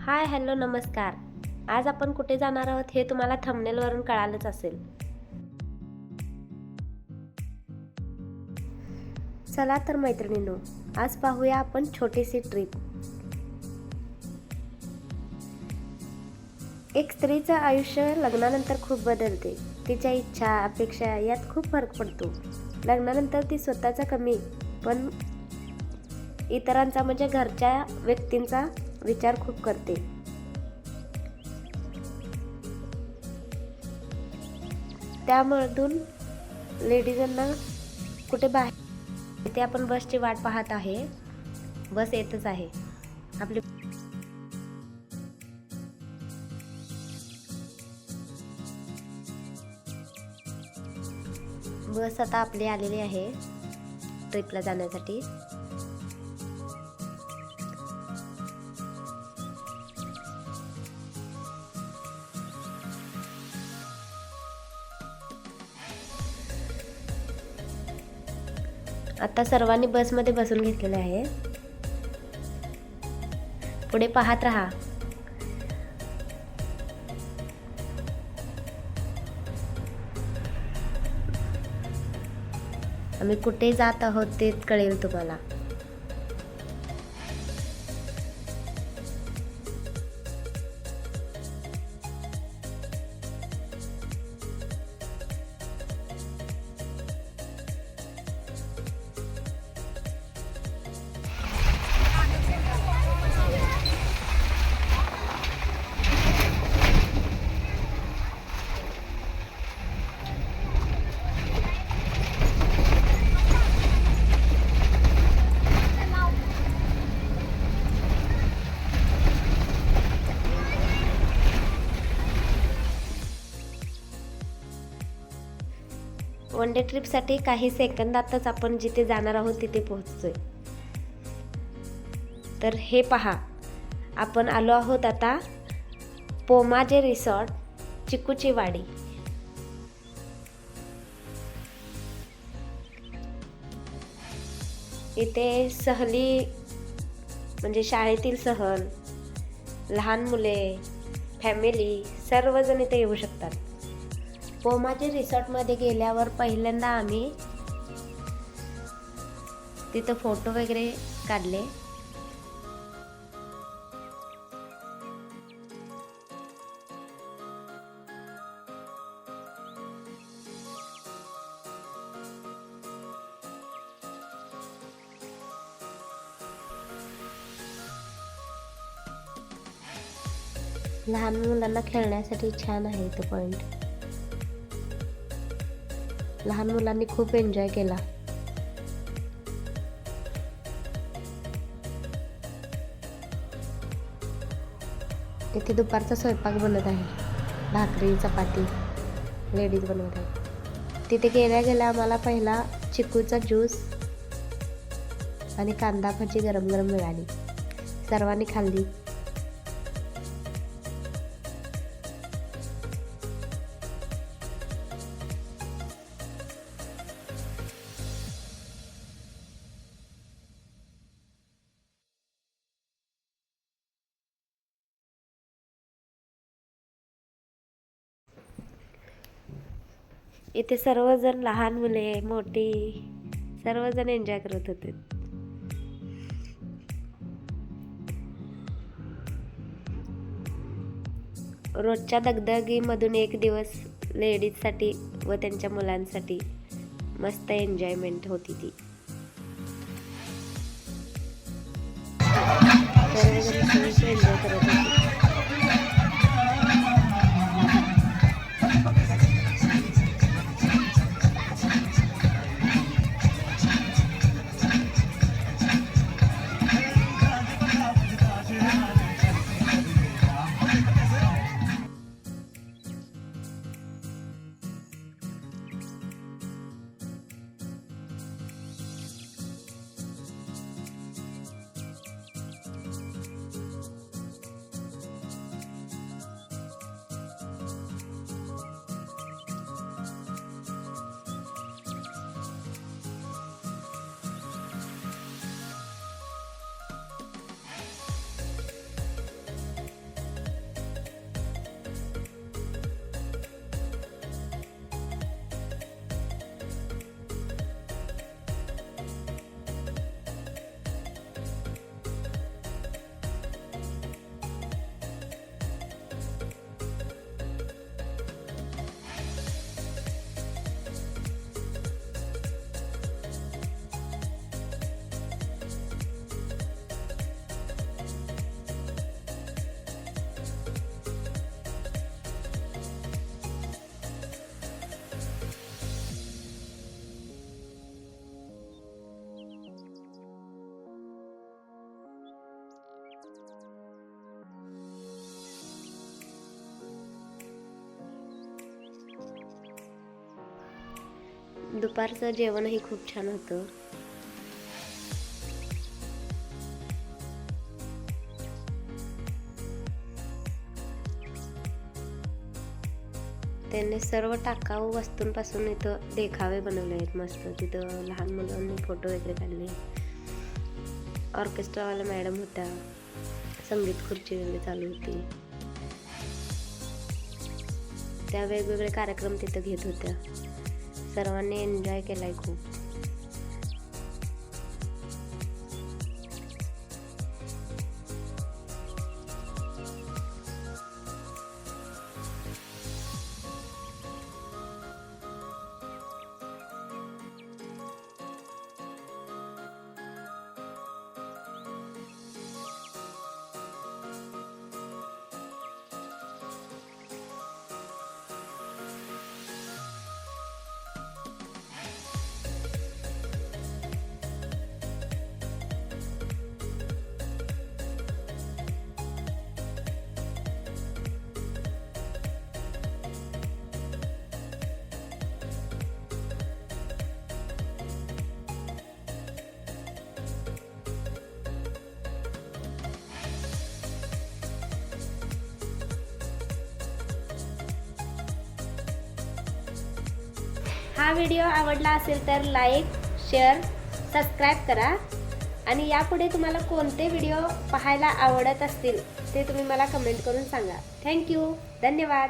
Hi hello नमस्कार. आज आपण कुठे जाणार आहोत हे तुम्हाला थंबनेलवरून कळालंच असेल. चला तर मैत्रिणींनो, आज पाहूया आपण छोटीशी ट्रिप. एक स्त्रीचं आयुष्य लग्नानंतर खूप बदलते. तिच्या इच्छा अपेक्षा यात खूप फरक पडतो. लग्नानंतर ती स्वतःचा कमी पण इतरांचा म्हणजे घरच्या व्यक्तींचा विचार खूप करते. त्यामधून लेडीजांना कुठे बाहेर इथे आपण बसची वाट पाहत आहे. बस येतच आहे. आपली बस आता आपली आलेली आहे ट्रिपला जाण्यासाठी. आता सर्वांनी बसमध्ये बसून घेतलेले आहे. पुढे पाहत राहा. आम्ही कुठे जात आहोत ते कळेल तुम्हाला. वन डे ट्रिपसाठी काही सेकंदातच आपण जिथे जाणार आहोत तिथे पोहोचतोय. तर हे पहा, आपण आलो आहोत आता पोमाजे रिसॉर्ट, चिकूची वाडी. इथे सहली म्हणजे शाळेतील सहल, लहान मुले, फॅमिली सर्वजण इथे येऊ शकतात. पोमाजे रिसॉर्टमध्ये गेल्यावर पहिल्यांदा आम्ही तिथं फोटो वगैरे काढले. लहान मुलांना खेळण्यासाठी छान आहे तो पॉइंट. लहान मुलांनी खूप एन्जॉय केला. इथे दुपारचा स्वयंपाक बनत आहे. भाकरी चपाती लेडीज बनवत आहे. तिथे गेल्या आम्हाला पहिला चिकूचा ज्यूस आणि कांदा भजी गरम गरम मिळाली. सर्वांनी खाल्ली. इथे सर्वजण लहान मुले मोठी सर्वजण एन्जॉय करत होते. रोजच्या दगदगीमधून एक दिवस लेडीजसाठी व त्यांच्या मुलांसाठी मस्त एन्जॉयमेंट होती ती. सर्वजण एन्जॉय करत होते. दुपारचं जेवणही खूप छान होतं. त्यांनी सर्व टाकाऊ वस्तूंपासून इथं देखावे बनवले आहेत मस्त. तिथं लहान मुलांनी फोटो वगैरे काढले. ऑर्केस्ट्रावाला मॅडम होत्या, संगीत खुर्ची वगैरे चालू होती. त्या वेगवेगळे कार्यक्रम तिथं घेत होत्या. सर्वांनी एन्जॉय केलाय खूप. हा व्हिडिओ आवडला असेल तर लाईक, शेअर, सबस्क्राईब करा. आणि यापुढे तुम्हाला कोणते व्हिडिओ पाहायला आवडत असतील ते तुम्ही मला कमेंट करून सांगा. थँक्यू. धन्यवाद.